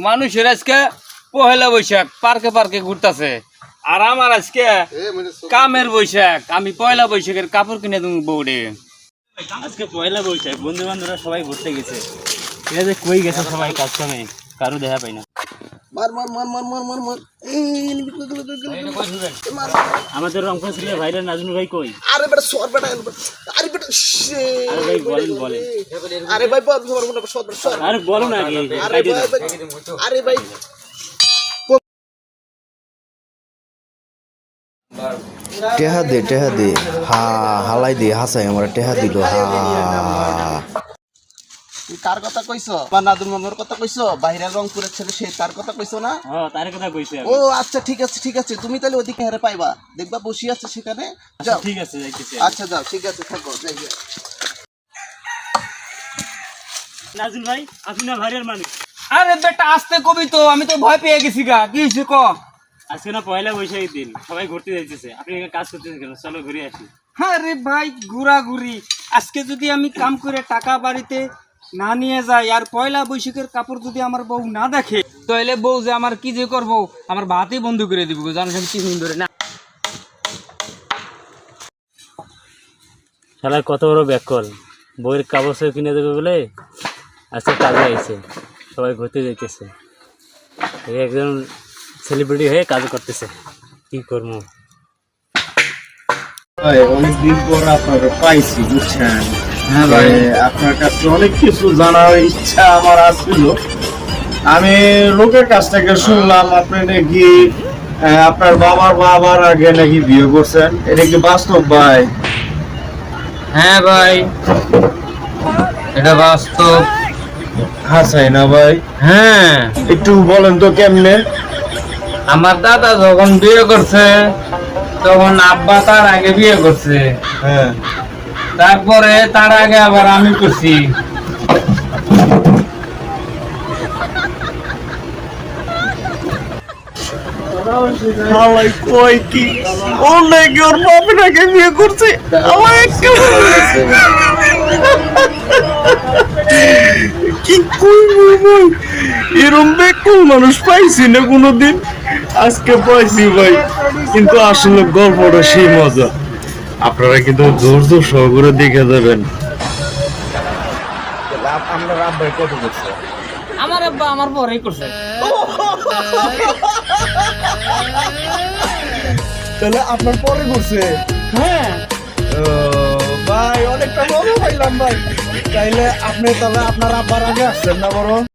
মানুষের আজকে পহেলা বৈশাখ পার্কে পার্কে ঘুরতেছে, আর আমার আজকে কামের বৈশাখ। আমি পয়লা বৈশাখের কাপড় কিনে দেবো বউরে। আজকে পয়লা বৈশাখ, বন্ধু বান্ধবরা সবাই ঘুরতে গেছে। ঠিক আছে, কই গেছে সবাই কাজ কামে, কারো দেখা পাই না। আমাদের রংপুর ছেলে ভাইরা নাজমুল ভাই কই? আরে বেটা সর বেটা, আরে বেটা আরে ভাই বলেন বলেন। আরে ভাই বল সর বেটা সর। আরে বলো না আগে। আরে ভাই টেহা দে হা হালাই দে হাসাই আমার টেহা দিল হা। তুই কার কথা কইছো? বা নাদুর মামার কথা কইছো? বাইরের রংপুরের ছেলে সে তার কথা কইছো না? হ্যাঁ, তার কথা কইছি আমি। ও আচ্ছা ঠিক আছে, তুমি তাহলে ওদিকে হেরে পাইবা, দেখবা বসি আছে সেখানে। যাও ঠিক আছে, যাইতেছি। আচ্ছা যাও, ঠিক আছে থাকো যাই। নাজমুল ভাই, আপনি না ভাইরাল মানুষ। আরে বেটা আসতে কবি তো, আমি তো ভয় পেয়ে গেছি গা। কি হয়েছে ক? আজকে না পয়লা বৈশাখের দিন, সবাই ঘুরতে যাইতেছে। আপনি এখানে কাজ করতেছেন কেন? চলো ঘুরে আসি। আরে ভাই ঘুরাঘুরি, আজকে যদি আমি কাম করে টাকা বাড়িতে না নিয়ে যাই, আর পয়লা বৈশাখের কাপড় যদি আমার বউ না দেখে, তাহলে বউ যে আমার কি যে করবো, আমার ভাতই বন্ধ করে দিব। জানো আমি কি সুন্দর না। শালা কত বড় ব্যাকল, বইয়ের কাগজ কিনে দেবে বলে আজকে কাজে আইছে, সবাই ঘুরতে যাইতেছে। একজন সেলিব্রিটি হয়ে কাজ করতেছে, কি করবো। অনেকদিন পর আপনার পাইছি, বুঝছেন? হ্যাঁ ভাই, আপনার কাছে অনেক কিছু জানার ইচ্ছা আমার আসছিল। আমি লোকের কাছ থেকে শুনলাম আপনি নাকি আপনার বাবার আগে নাকি বিয়ে করছেন। এটা কি বাস্তব ভাই? হ্যাঁ ভাই, এটা বাস্তব। হাসাই না ভাই? হ্যাঁ, একটু বলেন তো কেমনে? আমার দাদা যখন বিয়ে করছে তখন আব্বা তার আগে বিয়ে করছে, হ্যাঁ, তারপরে তার আগে আবার আমি করছি। কই কি ওর নাকি ওর বাপের আগে বিয়ে করছে? আমার কি কইবো ভাই, এরম বেকুল মানুষ পাইছি না কোনোদিন, আজকে পাইছি ভাই। কিন্তু আসলে গল্পটা সেই মজা, আপনারা কিন্তু ধৈর্য সহকারে দেখে যাবেন। আমরা রাম ভাই কত করছে? আমার আব্বা আমার পরেই করছে। তাহলে আপনার পরে করছে? হ্যাঁ ভাই অনেকটা মজা পাইলাম ভাই। তাইলে আপনি তাহলে আপনার আব্বার আগে আসছেন না বড়?